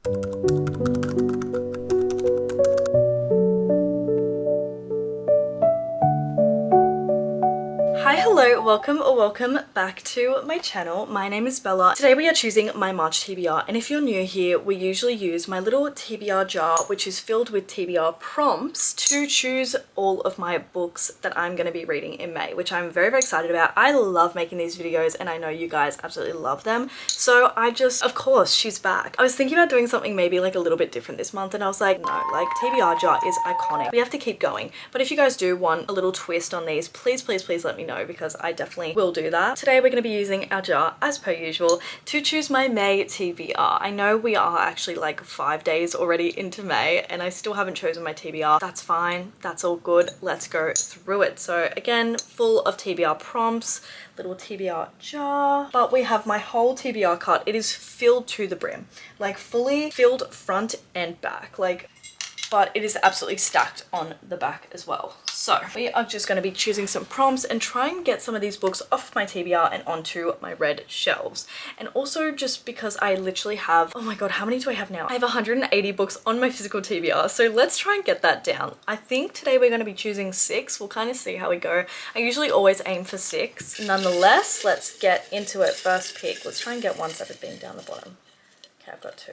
Hi, hello, welcome or welcome back to my channel. My name is Bella. Today we are choosing my March TBR, and if you're new here, we usually use my little TBR jar, which is filled with TBR prompts, to choose all of my books that I'm going to be reading in May, which I'm very, very excited about. I love making these videos and I know you guys absolutely love them. So of course, she's back. I was thinking about doing something maybe like a little bit different this month, and I was like, no, like TBR jar is iconic. We have to keep going. But if you guys do want a little twist on these, please, please, please let me know, because I definitely will do that. Today we're going to be using our jar as per usual to choose my May TBR. I know we are actually like 5 days already into May and I still haven't chosen my TBR. That's fine, that's all good. Let's go through it. So again, full of TBR prompts, little TBR jar, but we have my whole TBR cart. It is filled to the brim, like fully filled front and back, but it is absolutely stacked on the back as well. So we are just going to be choosing some prompts and try and get some of these books off my TBR and onto my red shelves. And also just because I literally have, oh my god, how many do I have now? I have 180 books on my physical TBR, so let's try and get that down. I think today we're going to be choosing 6. We'll kind of see how we go. I usually always aim for 6. Nonetheless, let's get into it. First pick. Let's try and get 117 down the bottom. Okay, I've got 2.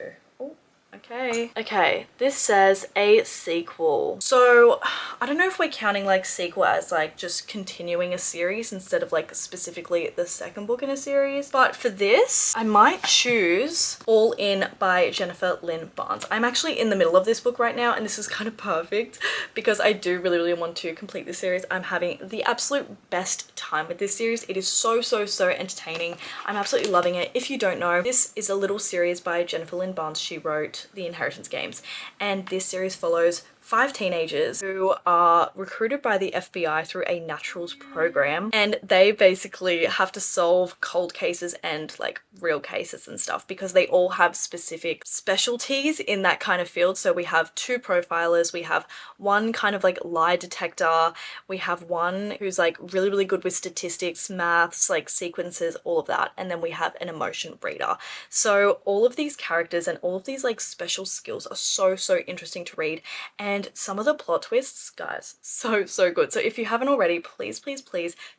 Okay, this says a sequel. So I don't know if we're counting like sequel as like just continuing a series instead of like specifically the second book in a series, but for this I might choose All In by Jennifer Lynn Barnes. I'm actually in the middle of this book right now and this is kind of perfect because I do really, really want to complete this series. I'm having the absolute best time with this series. It is so entertaining. I'm absolutely loving it. If you don't know, this is a little series by Jennifer Lynn Barnes. She wrote The Inheritance Games, and this series follows 5 teenagers who are recruited by the FBI through a naturals program, and they basically have to solve cold cases and like real cases and stuff because they all have specific specialties in that kind of field. So we have 2 profilers, we have one kind of like lie detector, we have one who's like really, really good with statistics, maths, like sequences, all of that, and then we have an emotion reader. So all of these characters and all of these like special skills are so interesting to read, and some of the plot twists, guys, so good. So if you haven't already, please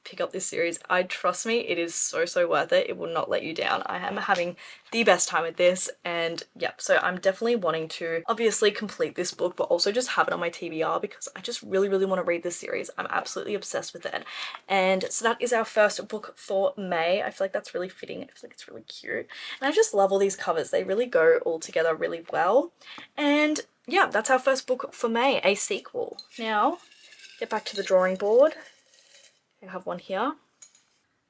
pick up this series. Trust me, it is so worth it. It will not let you down. I am having the best time with this, and yep, so I'm definitely wanting to obviously complete this book but also just have it on my TBR because I just really want to read this series. I'm absolutely obsessed with it. And so that is our first book for May. I feel like that's really fitting. I feel like it's really cute, and I just love all these covers. They really go all together really well. And yeah, that's our first book for May, a sequel. Now, get back to the drawing board. I have one here.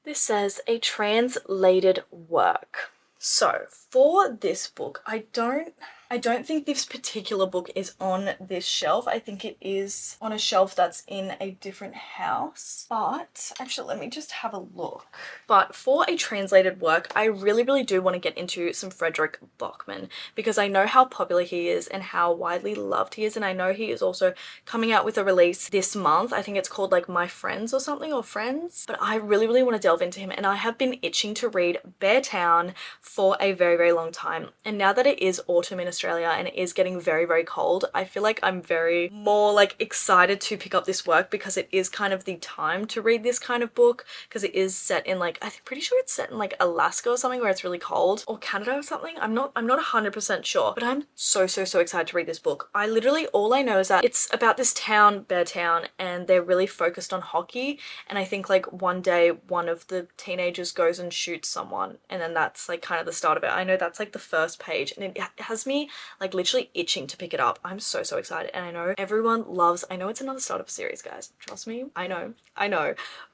This says a translated work. So for this book, I don't think this particular book is on this shelf. I think it is on a shelf that's in a different house. But actually, let me just have a look. But for a translated work, I really do want to get into some Frederick Bachman because I know how popular he is and how widely loved he is. And I know he is also coming out with a release this month. I think it's called like My Friends or something, or Friends. But I really want to delve into him, and I have been itching to read Bear Town for a very long time. And now that it is autumn in Australia and it is getting very cold, I feel like I'm very more like excited to pick up this work because it is kind of the time to read this kind of book, because it is set in like, I'm pretty sure it's set in like Alaska or something where it's really cold, or Canada or something. I'm not 100% sure, but I'm so excited to read this book. All I know is that it's about this town, Bear Town, and they're really focused on hockey, and I think like one day one of the teenagers goes and shoots someone, and then that's like kind of the start of it. I know that's like the first page, and it has me like literally itching to pick it up. I'm so excited, and I know everyone loves, I know it's another start of a series, guys, trust me, I know,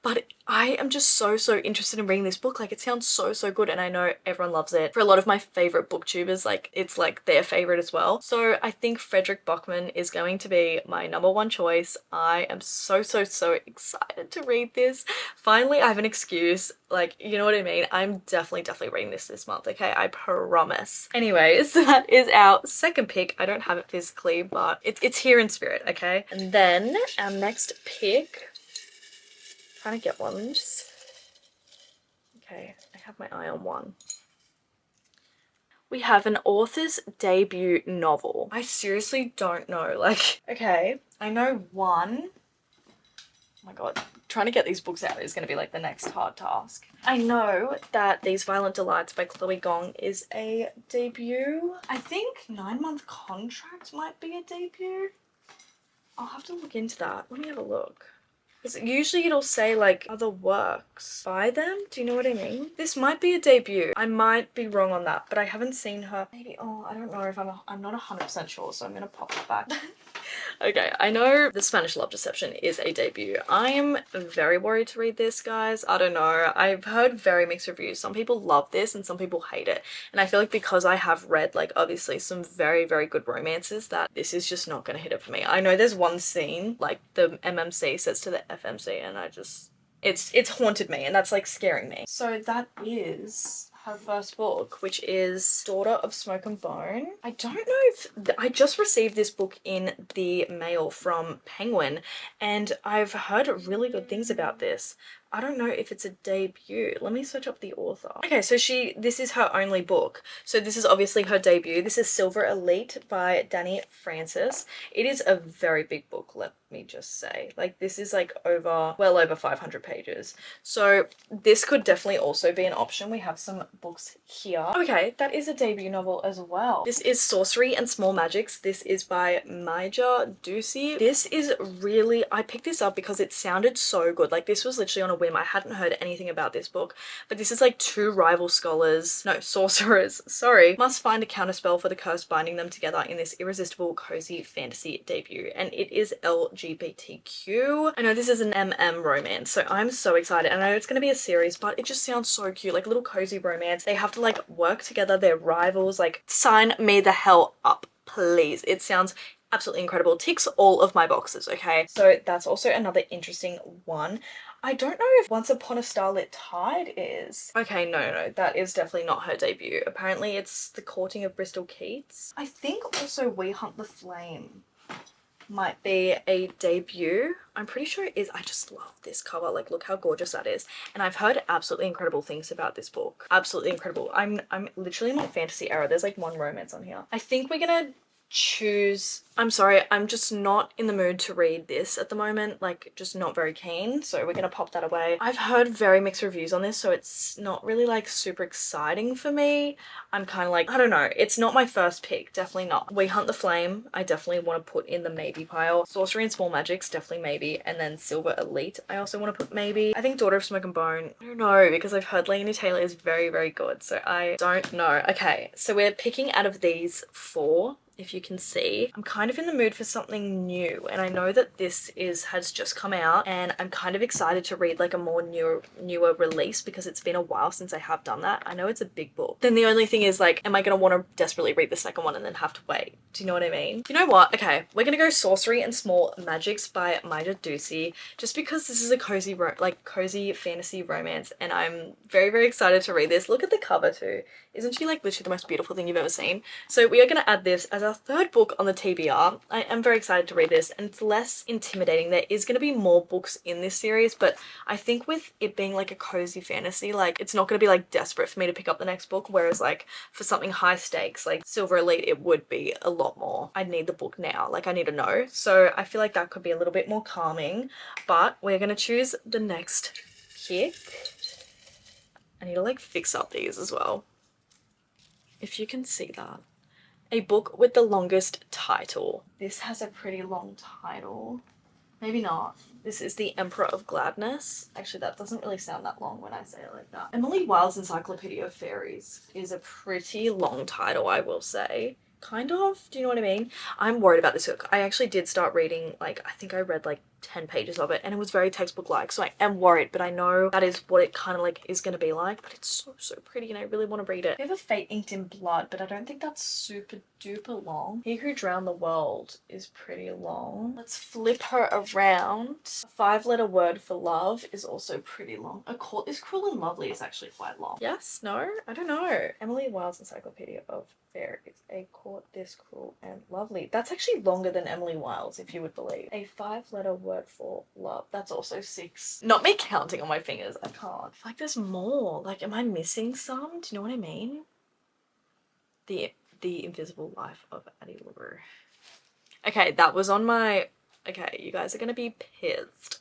but I am just so interested in reading this book. Like, it sounds so good, and I know everyone loves it. For a lot of my favorite booktubers, like it's like their favorite as well. So I think Frederick Bachman is going to be my #1 choice. I am so excited to read this. Finally, I have an excuse, like, you know what I mean? I'm definitely reading this month, okay? I promise. Anyways, that is our second pick. I don't have it physically, but it's here in spirit, okay? And then our next pick, trying to get one. Okay, I have my eye on one. we have an author's debut novel. I seriously don't know. Like, okay, I know one. Oh my god, trying to get these books out is going to be like the next hard task. I know that These Violent Delights by Chloe Gong is a debut. I think 9 Month Contract might be a debut. I'll have to look into that. Let me have a look. Because usually it'll say like other works by them. Do you know what I mean? This might be a debut. I might be wrong on that, but I haven't seen her. Maybe, oh, I don't know if I'm not 100% sure, so I'm going to pop that back. Okay, I know The Spanish Love Deception is a debut. I'm very worried to read this, guys. I don't know. I've heard very mixed reviews. Some people love this and some people hate it. And I feel like because I have read, like, obviously some very, very good romances, that this is just not going to hit it for me. I know there's one scene, like, the MMC says to the FMC, and I just... It's haunted me, and that's, like, scaring me. So that is her first book, which is Daughter of Smoke and Bone. I don't know if... I just received this book in the mail from Penguin, and I've heard really good things about this. I don't know if it's a debut. Let me search up the author. Okay, so this is her only book. So this is obviously her debut. This is Silver Elite by Danny Francis. It is a very big book, let me just say. Like, this is like well over 500 pages. So this could definitely also be an option. We have some books here. Okay, that is a debut novel as well. This is Sorcery and Small Magics. This is by Maija Ducey. This is really... I picked this up because it sounded so good. Like, this was literally on a whim. I hadn't heard anything about this book, but this is like two rival sorcerers, sorry, must find a counterspell for the curse binding them together in this irresistible cozy fantasy debut, and it is LGBTQ. I know this is an MM romance, so I'm so excited. I know it's going to be a series, but it just sounds so cute, like a little cozy romance. They have to like work together, they're rivals. Like, sign me the hell up, please. It sounds absolutely incredible. Ticks all of my boxes, okay? So that's also another interesting one. I don't know if Once Upon a Starlit Tide is. Okay, no, that is definitely not her debut. Apparently it's The Courting of Bristol Keats. I think also We Hunt the Flame might be a debut. I'm pretty sure it is. I just love this cover. Like, look how gorgeous that is. And I've heard absolutely incredible things about this book. Absolutely incredible. I'm literally in my fantasy era. There's like one romance on here. I think we're gonna choose... I'm sorry, I'm just not in the mood to read this at the moment, like just not very keen, so we're gonna pop that away. I've heard very mixed reviews on this, so it's not really like super exciting for me. I'm kind of like, I don't know, it's not my first pick, definitely not. We Hunt the Flame, I definitely want to put in the maybe pile. Sorcery and Small Magics, definitely maybe, and then Silver Elite I also want to put maybe. I think Daughter of Smoke and Bone, I don't know, because I've heard Laini Taylor is very, very good, so I don't know. Okay, so we're picking out of these four. If you can see, I'm kind of in the mood for something new, and I know that this has just come out, and I'm kind of excited to read like a more newer release because it's been a while since I have done that. I know it's a big book. Then the only thing is, like, am I gonna want to desperately read the second one and then have to wait? Do you know what I mean? You know what? Okay, we're gonna go Sorcery and Small Magics by Maija Ducey, just because this is a cozy fantasy romance, and I'm very, very excited to read this. Look at the cover too. Isn't she like literally the most beautiful thing you've ever seen? So we are gonna add this as our third book on the TBR. I am very excited to read this, and it's less intimidating. There is going to be more books in this series, but I think with it being like a cozy fantasy, like, it's not going to be like desperate for me to pick up the next book, whereas like for something high stakes like Silver Elite, it would be a lot more. I need the book now, like I need to know. So I feel like that could be a little bit more calming, but we're going to choose the next pick. I need to like fix up these as well, if you can see that. A book with the longest title. This has a pretty long title. Maybe not. This is The Emperor of Gladness. Actually, that doesn't really sound that long when I say it like that. Emily Wilde's Encyclopedia of Fairies is a pretty long title, I will say. Kind of. Do you know what I mean? I'm worried about this book. I actually did start reading, like, I think I read like 10 pages of it, and it was very textbook-like, so I am worried, but I know that is what it kind of like is going to be like. But it's so pretty, and I really want to read it. We have a Fate Inked in Blood, but I don't think that's super duper long. He Who Drowned the World is pretty long. Let's flip her around. A 5-letter word for love is also pretty long. A Court is Cruel and Lovely is actually quite long. Yes? No? I don't know. Emily Wilde's Encyclopedia of Fairies. A Court This Cruel and Lovely. That's actually longer than Emily Wilde's, if you would believe. A 5-letter word for love. That's also 6. Not me counting on my fingers. I can't. I feel like there's more. Like, am I missing some? Do you know what I mean? The Invisible Life of Addie LaRue. Okay, that was on my... Okay, you guys are gonna be pissed,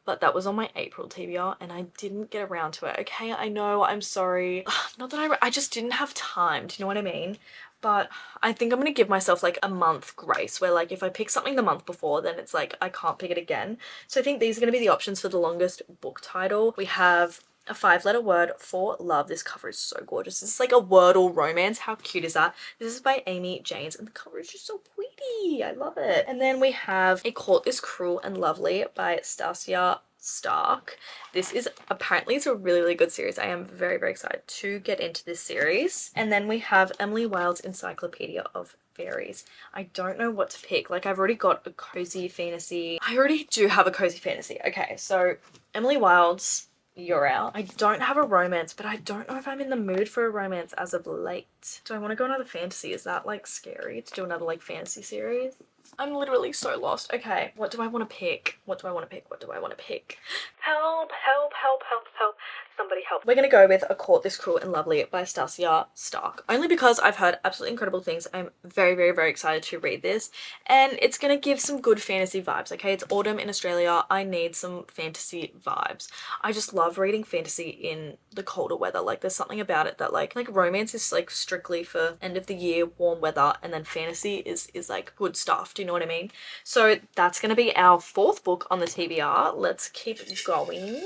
but that was on my April TBR and I didn't get around to it. Okay, I know, I'm sorry. Not that I just didn't have time, do you know what I mean? But I think I'm gonna give myself like a month grace where like if I pick something the month before, then it's like I can't pick it again. So I think these are gonna be the options for the longest book title. We have a 5-letter word for love. This cover is so gorgeous. This is like a Wordle romance. How cute is that? This is by Amy Janes and the cover is just so pretty. I love it. And then we have A Court This Cruel and Lovely by Stasia Stark. This is apparently it's a really good series. I am very excited to get into this series. And then we have Emily Wilde's Encyclopedia of Fairies. I don't know what to pick. Like I've already got a cozy fantasy. I already do have a cozy fantasy. Okay, so Emily Wilde's You're Out. I don't have a romance, but I don't know if I'm in the mood for a romance as of late. Do I want to go another fantasy? Is that like scary to do another like fantasy series? I'm literally so lost. Okay, what do I want to pick? What do I want to pick? What do I want to pick? Help, help, help, help, help. Somebody help. We're gonna go with A Court This Cruel and Lovely by Stasia Stark. Only because I've heard absolutely incredible things. I'm very excited to read this. And it's gonna give some good fantasy vibes, okay? It's autumn in Australia. I need some fantasy vibes. I just love reading fantasy in the colder weather. Like there's something about it that like romance is like strictly for end of the year, warm weather, and then fantasy is like good stuff. Do you know what I mean? So that's gonna be our 4th book on the TBR. Let's keep going.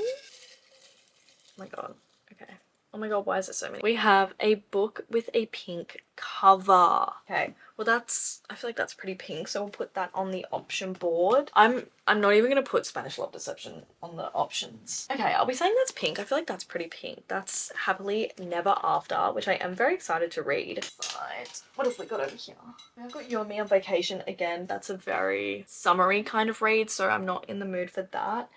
Oh my god. Okay. Oh my god, why is there so many? We have a book with a pink cover. Okay. Well I feel like that's pretty pink, so we'll put that on the option board. I'm not even gonna put Spanish Love Deception on the options. Okay, I'll be saying that's pink. I feel like that's pretty pink. That's Happily Never After, which I am very excited to read. Right. What have we got over here? I've got You and Me on Vacation again. That's a very summery kind of read, so I'm not in the mood for that.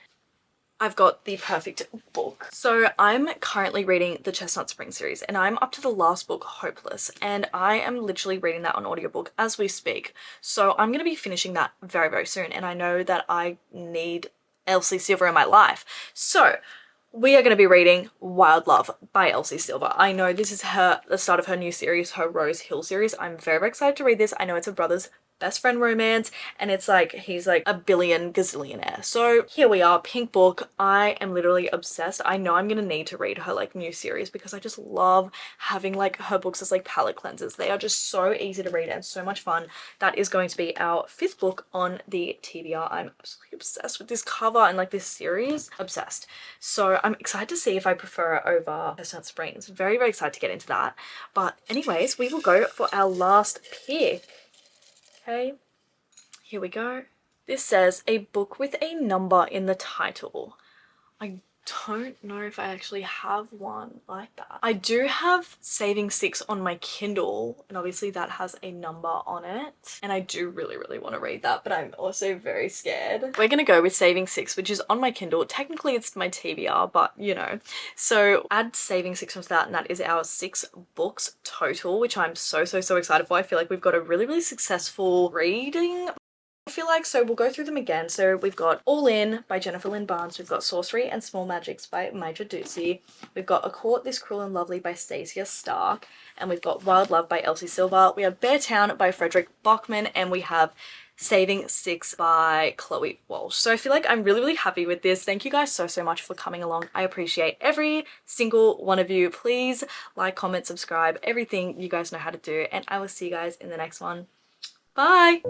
I've got the perfect book. So I'm currently reading the Chestnut Spring series and I'm up to the last book, Hopeless, and I am literally reading that on audiobook as we speak. So I'm going to be finishing that very soon and I know that I need Elsie Silver in my life. So we are going to be reading Wild Love by Elsie Silver. I know this is the start of her new series, her Rose Hill series. I'm very excited to read this. I know it's a brother's best friend romance and it's like he's like a billion gazillionaire. So here we are, pink book. I am literally obsessed. I know I'm gonna need to read her like new series because I just love having like her books as like palette cleansers. They are just so easy to read and so much fun. That is going to be our 5th book on the TBR. I'm absolutely obsessed with this cover and like this series. Obsessed. So I'm excited to see if I prefer it over Chestnut Springs. Very excited to get into that. But anyways, we will go for our last pick. Okay, here we go. This says a book with a number in the title. I don't know if I actually have one like that. I do have Saving Six on my Kindle and obviously that has a number on it and I do really want to read that, but I'm also very scared. We're gonna go with Saving Six, which is on my Kindle. Technically it's my TBR, but you know. So add Saving Six onto that and that is our 6 books total, which I'm so excited for. I feel like we've got a really successful reading, I feel like. So we'll go through them again. So we've got All In by Jennifer Lynn Barnes. We've got Sorcery and Small Magics by Major Ducey. We've got A Court This Cruel and Lovely by Stasia Stark. And we've got Wild Love by Elsie Silver. We have Bear Town by Frederick Bachman. And we have Saving Six by Chloe Walsh. So I feel like I'm really happy with this. Thank you guys so much for coming along. I appreciate every single one of you. Please like, comment, subscribe, everything you guys know how to do. And I will see you guys in the next one. Bye!